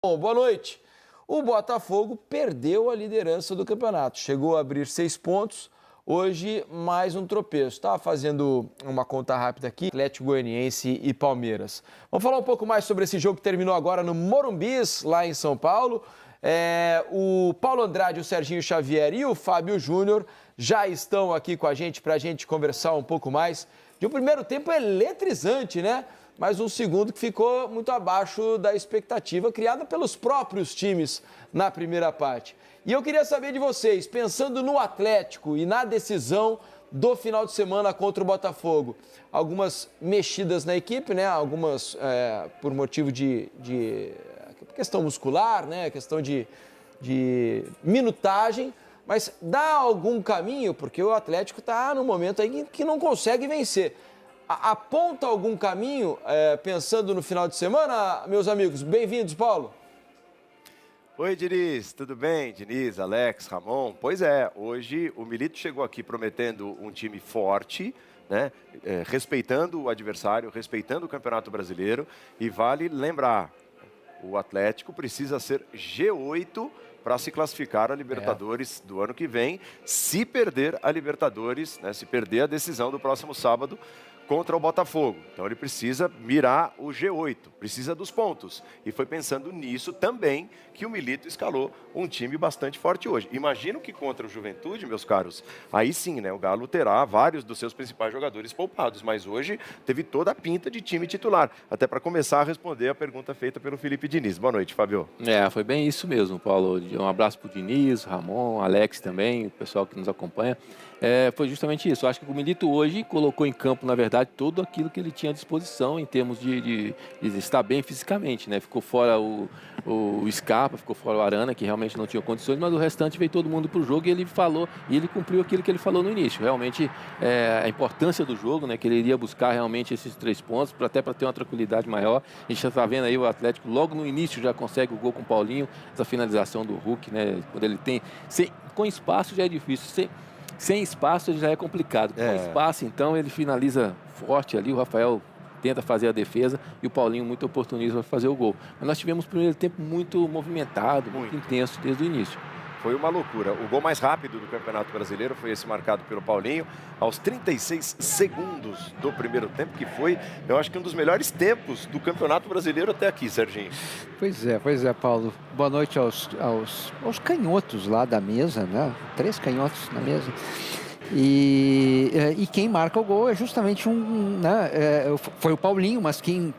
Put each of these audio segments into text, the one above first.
Bom, boa noite. O Botafogo perdeu a liderança do campeonato. Chegou a abrir 6 pontos. Hoje, mais um tropeço. Estava fazendo uma conta rápida aqui. Atlético Goianiense e Palmeiras. Vamos falar um pouco mais sobre esse jogo que terminou agora no Morumbi, lá em São Paulo. O Paulo Andrade, o Serginho Xavier e o Fábio Júnior já estão aqui com a gente para a gente conversar um pouco mais de um primeiro tempo eletrizante, né? Mas um segundo que ficou muito abaixo da expectativa criada pelos próprios times na primeira parte. E eu queria saber de vocês, pensando no Atlético e na decisão do final de semana contra o Botafogo, algumas mexidas na equipe, né? Algumas por motivo de questão muscular, né? Questão de minutagem, mas dá algum caminho, porque o Atlético está no momento aí que não consegue vencer. Aponta algum caminho, pensando no final de semana, meus amigos? Bem-vindos, Paulo. Oi, Diniz, tudo bem? Diniz, Alex, Ramon. Pois é, hoje o Milito chegou aqui prometendo um time forte, né? Respeitando o adversário, respeitando o Campeonato Brasileiro. E vale lembrar, o Atlético precisa ser G8 para se classificar a Libertadores do ano que vem, se perder a Libertadores, né? Se perder a decisão do próximo sábado contra o Botafogo. Então ele precisa mirar o G8, precisa dos pontos. E foi pensando nisso também que o Milito escalou um time bastante forte hoje. Imagino que contra o Juventude, meus caros, aí sim, né, o Galo terá vários dos seus principais jogadores poupados, mas hoje teve toda a pinta de time titular. Até para começar a responder a pergunta feita pelo Felipe Diniz. Boa noite, Fábio. Foi bem isso mesmo, Paulo. Um abraço para o Diniz, Ramon, Alex também, o pessoal que nos acompanha. Foi justamente isso. Eu acho que o Milito hoje colocou em campo, na verdade, tudo aquilo que ele tinha à disposição em termos de estar bem fisicamente, né? Ficou fora o Scarpa, ficou fora o Arana, que realmente não tinha condições, mas o restante veio todo mundo para o jogo e ele falou, e ele cumpriu aquilo que ele falou no início. Realmente, a importância do jogo, né? Que ele iria buscar realmente esses 3 pontos, até para ter uma tranquilidade maior. A gente já está vendo aí o Atlético, logo no início já consegue o gol com o Paulinho, essa finalização do Hulk, né? Quando ele tem... Com espaço já é difícil, sem espaço já é complicado. Com espaço, então, ele finaliza forte ali. O Rafael tenta fazer a defesa e o Paulinho muito oportunista para fazer o gol. Mas nós tivemos um primeiro tempo muito movimentado, muito intenso desde o início. Foi uma loucura. O gol mais rápido do Campeonato Brasileiro foi esse marcado pelo Paulinho, aos 36 segundos do primeiro tempo, que foi, eu acho que um dos melhores tempos do Campeonato Brasileiro até aqui, Serginho. Pois é, Paulo. Boa noite aos canhotos lá da mesa, né? 3 canhotos na mesa. E quem marca o gol é justamente foi o Paulinho, mas quem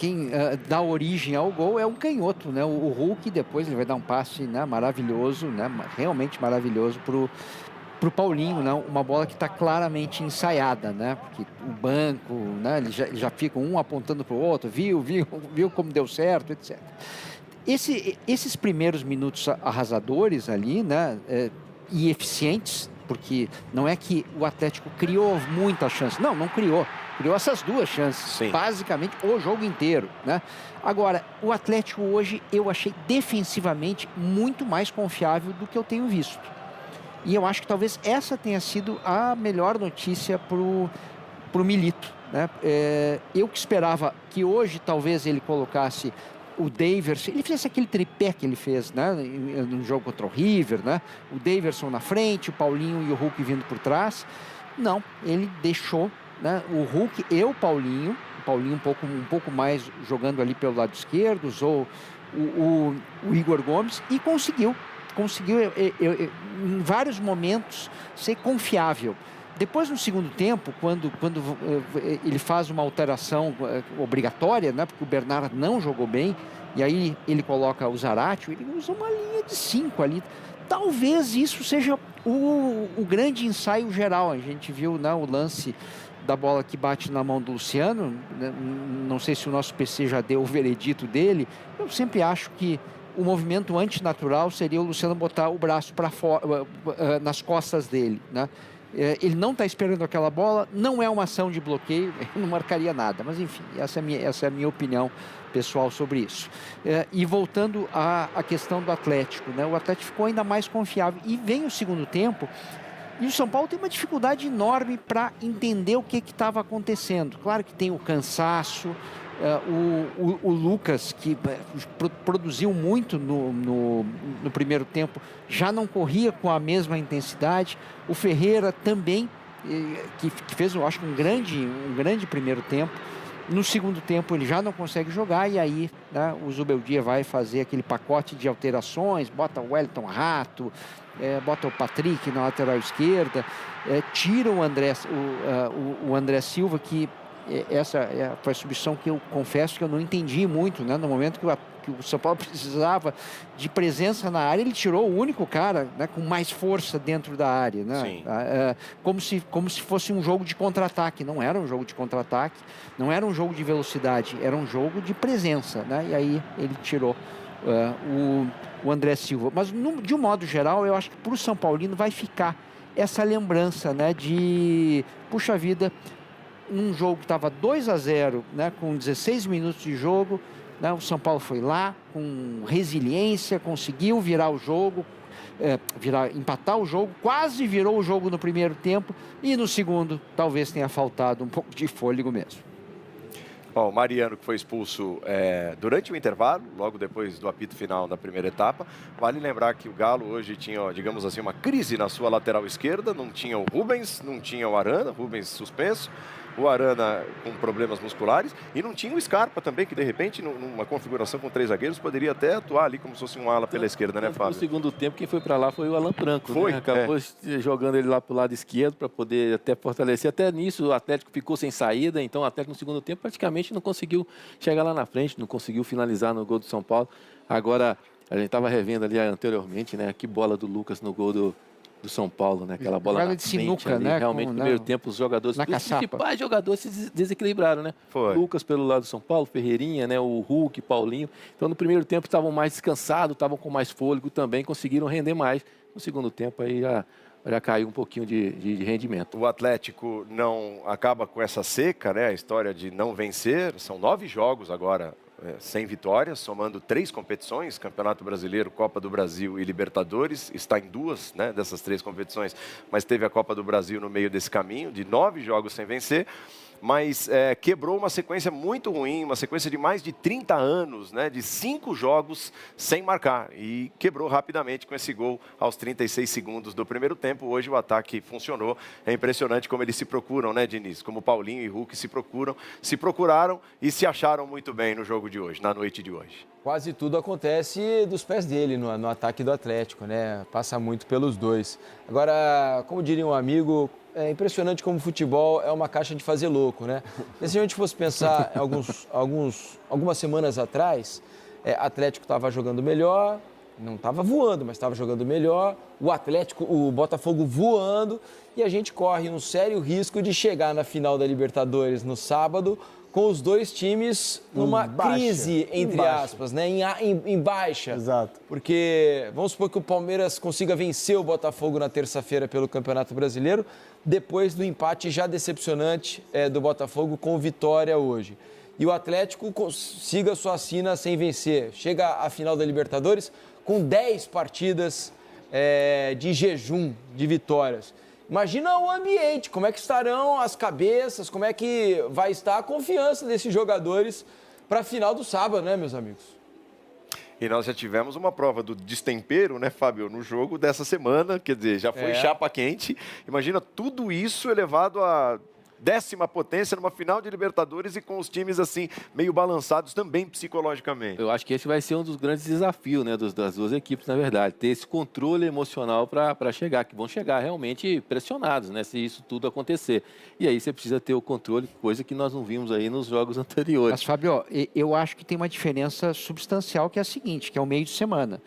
dá origem ao gol é um canhoto, né? O Hulk, depois ele vai dar um passe, né, maravilhoso, né? Realmente maravilhoso pro Paulinho, né? Uma bola que está claramente ensaiada, né? Porque o banco, né? Eles já ficam um apontando para o outro, viu como deu certo, etc. Esses primeiros minutos arrasadores ali, né? E eficientes, porque não é que o Atlético criou muitas chances. Não criou. Criou essas 2 chances, sim, basicamente o jogo inteiro, né? Agora, o Atlético hoje eu achei defensivamente muito mais confiável do que eu tenho visto. E eu acho que talvez essa tenha sido a melhor notícia pro Milito, né? Eu que esperava que hoje talvez ele colocasse o Daverson, ele fizesse aquele tripé que ele fez, né, no jogo contra o River, né? O Daverson na frente, o Paulinho e o Hulk vindo por trás. Não, ele deixou, né, o Hulk e o Paulinho um pouco mais jogando ali pelo lado esquerdo, ou o Igor Gomes, e conseguiu em vários momentos ser confiável. Depois, no segundo tempo, quando ele faz uma alteração obrigatória, né, porque o Bernard não jogou bem, e aí ele coloca o Zaratio, ele usa uma linha de 5 ali. Talvez isso seja o grande ensaio geral. A gente viu, né, o lance da bola que bate na mão do Luciano, né? Não sei se o nosso PC já deu o veredito dele. Eu sempre acho que o movimento antinatural seria o Luciano botar o braço para fora, nas costas dele, né? Ele não está esperando aquela bola, não é uma ação de bloqueio, não marcaria nada. Mas, enfim, essa é a minha opinião pessoal sobre isso. E voltando à questão do Atlético, né? O Atlético ficou ainda mais confiável. E vem o segundo tempo, e o São Paulo tem uma dificuldade enorme para entender o que estava acontecendo. Claro que tem o cansaço, O Lucas, que produziu muito no primeiro tempo, já não corria com a mesma intensidade. O Ferreira também, que fez, eu acho, um grande primeiro tempo. No segundo tempo ele já não consegue jogar e aí, né, o Zubeldia vai fazer aquele pacote de alterações, bota o Wellington Rato, bota o Patrick na lateral esquerda, tira o André Silva, que essa foi a substituição que eu confesso que eu não entendi muito, né? No momento que o São Paulo precisava de presença na área, ele tirou o único cara, né, com mais força dentro da área, né? Sim. Como se fosse um jogo de contra-ataque. Não era um jogo de contra-ataque, não era um jogo de velocidade, era um jogo de presença, né? E aí ele tirou o André Silva. Mas, de um modo geral, eu acho que para o São Paulino vai ficar essa lembrança, né, de, puxa vida, um jogo que estava 2-0, né, com 16 minutos de jogo, né, o São Paulo foi lá com resiliência, conseguiu virar o jogo, empatar o jogo, quase virou o jogo no primeiro tempo e no segundo talvez tenha faltado um pouco de fôlego mesmo. Bom, o Mariano, que foi expulso durante o intervalo, logo depois do apito final da primeira etapa. Vale lembrar que o Galo hoje tinha, digamos assim, uma crise na sua lateral esquerda. Não tinha o Rubens, não tinha o Arana, Rubens suspenso. O Arana com problemas musculares e não tinha o Scarpa também, que de repente, numa configuração com 3 zagueiros, poderia até atuar ali como se fosse um ala pela esquerda, né, Fábio? No segundo tempo, quem foi para lá foi o Alan Franco, foi, né? Acabou jogando ele lá para o lado esquerdo para poder até fortalecer. Até nisso o Atlético ficou sem saída, então o Atlético no segundo tempo praticamente não conseguiu chegar lá na frente, não conseguiu finalizar no gol do São Paulo. Agora, a gente estava revendo ali anteriormente, né? Que bola do Lucas no gol do São Paulo, né? Aquela bola na de sinuca, frente ali. né? Realmente, no primeiro tempo, os jogadores, os principais jogadores se desequilibraram, né? Foi. Lucas pelo lado do São Paulo, Ferreirinha, né? O Hulk, Paulinho. Então, no primeiro tempo, estavam mais descansados, estavam com mais fôlego também, conseguiram render mais. No segundo tempo, aí já caiu um pouquinho de rendimento. O Atlético não acaba com essa seca, né? A história de não vencer. São 9 jogos agora sem vitórias, somando 3 competições, Campeonato Brasileiro, Copa do Brasil e Libertadores. Está em 2, né, dessas 3 competições, mas teve a Copa do Brasil no meio desse caminho, de 9 jogos sem vencer. Mas quebrou uma sequência muito ruim, uma sequência de mais de 30 anos, né, de 5 jogos sem marcar. E quebrou rapidamente com esse gol aos 36 segundos do primeiro tempo. Hoje o ataque funcionou. É impressionante como eles se procuram, né, Diniz? Como Paulinho e Hulk se procuraram e se acharam muito bem no jogo de hoje, na noite de hoje. Quase tudo acontece dos pés dele no ataque do Atlético, né? Passa muito pelos dois. Agora, como diria um amigo, é impressionante como o futebol é uma caixa de fazer louco, né? E se a gente fosse pensar algumas semanas atrás, Atlético estava jogando melhor, não estava voando, mas estava jogando melhor, o Botafogo voando, e a gente corre um sério risco de chegar na final da Libertadores no sábado com os dois times numa crise, entre aspas, né? Em baixa. Exato. Porque vamos supor que o Palmeiras consiga vencer o Botafogo na terça-feira pelo Campeonato Brasileiro, depois do empate já decepcionante do Botafogo com Vitória hoje. E o Atlético consiga sua sina sem vencer. Chega à final da Libertadores com 10 partidas de jejum de vitórias. Imagina o ambiente, como é que estarão as cabeças, como é que vai estar a confiança desses jogadores para a final do sábado, né, meus amigos? E nós já tivemos uma prova do destempero, né, Fábio, no jogo dessa semana, quer dizer, já foi chapa quente. Imagina tudo isso elevado a 10ª potência numa final de Libertadores e com os times assim, meio balançados também psicologicamente. Eu acho que esse vai ser um dos grandes desafios, né, das duas equipes, na verdade. Ter esse controle emocional para chegar, que vão chegar realmente pressionados, né, se isso tudo acontecer. E aí você precisa ter o controle, coisa que nós não vimos aí nos jogos anteriores. Mas, Fábio, eu acho que tem uma diferença substancial, que é a seguinte, que é o meio de semana.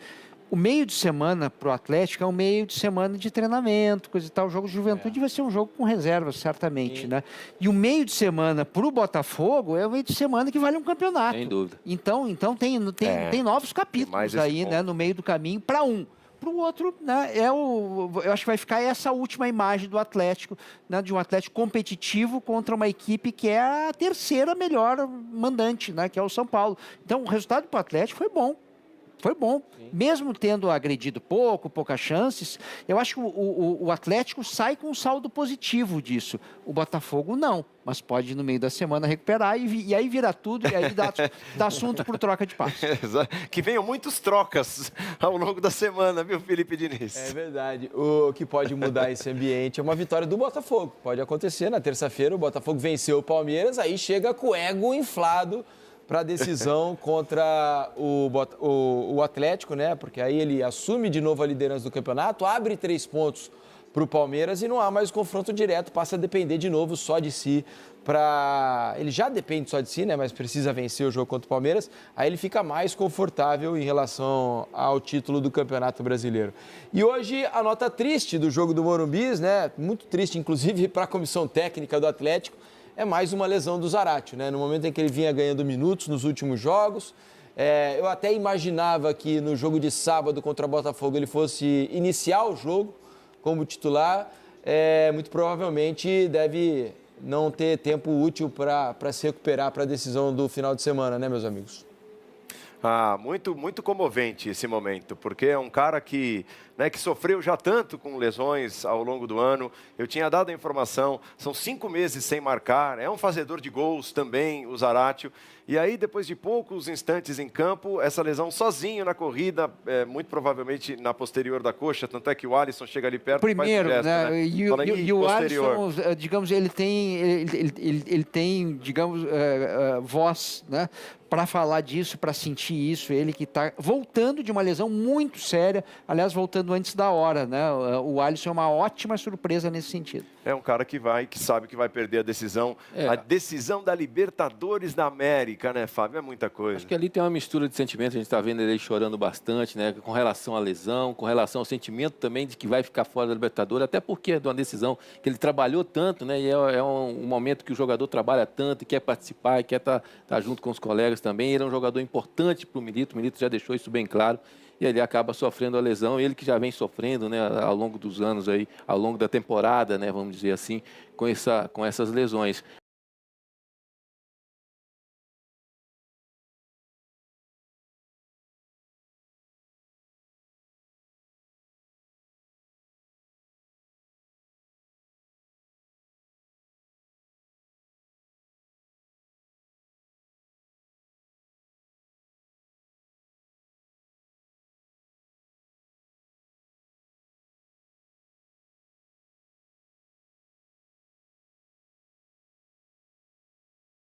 O meio de semana para o Atlético é um meio de semana de treinamento, coisa e tal. O jogo de Juventude vai ser um jogo com reservas, certamente, né? E o meio de semana para o Botafogo é o meio de semana que vale um campeonato. Sem dúvida. Então tem novos capítulos aí, né, no meio do caminho para um. Para o outro, né, eu acho que vai ficar essa última imagem do Atlético, né, de um Atlético competitivo contra uma equipe que é a terceira melhor mandante, né, que é o São Paulo. Então, o resultado para o Atlético foi bom. Foi bom. Mesmo tendo agredido poucas chances, eu acho que o Atlético sai com um saldo positivo disso. O Botafogo não, mas pode no meio da semana recuperar e aí vira tudo, e aí dá assunto por troca de passe. Que venham muitos trocas ao longo da semana, viu, Felipe Diniz? É verdade. O que pode mudar esse ambiente é uma vitória do Botafogo. Pode acontecer. Na terça-feira o Botafogo venceu o Palmeiras, aí chega com o ego inflado para a decisão contra o Atlético, né? Porque aí ele assume de novo a liderança do campeonato, abre 3 pontos para o Palmeiras e não há mais confronto direto, passa a depender de novo só de si. Ele já depende só de si, né? Mas precisa vencer o jogo contra o Palmeiras, aí ele fica mais confortável em relação ao título do Campeonato Brasileiro. E hoje a nota triste do jogo do Morumbi, né? Muito triste, inclusive, para a comissão técnica do Atlético, é mais uma lesão do Zaratio, né? No momento em que ele vinha ganhando minutos nos últimos jogos. Eu até imaginava que no jogo de sábado contra o Botafogo ele fosse iniciar o jogo como titular. Muito provavelmente deve não ter tempo útil para se recuperar para a decisão do final de semana, né, meus amigos? Muito comovente esse momento, porque é um cara que sofreu já tanto com lesões ao longo do ano. Eu tinha dado a informação, são 5 meses sem marcar, é um fazedor de gols também, o Zaratio. E aí, depois de poucos instantes em campo, essa lesão sozinho na corrida, muito provavelmente na posterior da coxa, tanto é que o Alisson chega ali perto primeiro, e faz um gesto, né? E o Alisson, digamos, ele tem, digamos, voz, né? Para falar disso, para sentir isso, ele que está voltando de uma lesão muito séria, aliás, voltando antes da hora, né? O Alisson é uma ótima surpresa nesse sentido. É um cara que sabe que vai perder a decisão da Libertadores da América, né, Fábio? É muita coisa. Acho que ali tem uma mistura de sentimentos, a gente está vendo ele chorando bastante, né? Com relação à lesão, com relação ao sentimento também de que vai ficar fora da Libertadores, até porque é de uma decisão que ele trabalhou tanto, né? E é um momento que o jogador trabalha tanto e quer participar, e quer estar junto com os colegas também. Ele é um jogador importante para o Milito já deixou isso bem claro. E ele acaba sofrendo a lesão, ele que já vem sofrendo, né, ao longo dos anos, aí, ao longo da temporada, né, vamos dizer assim, com essas lesões.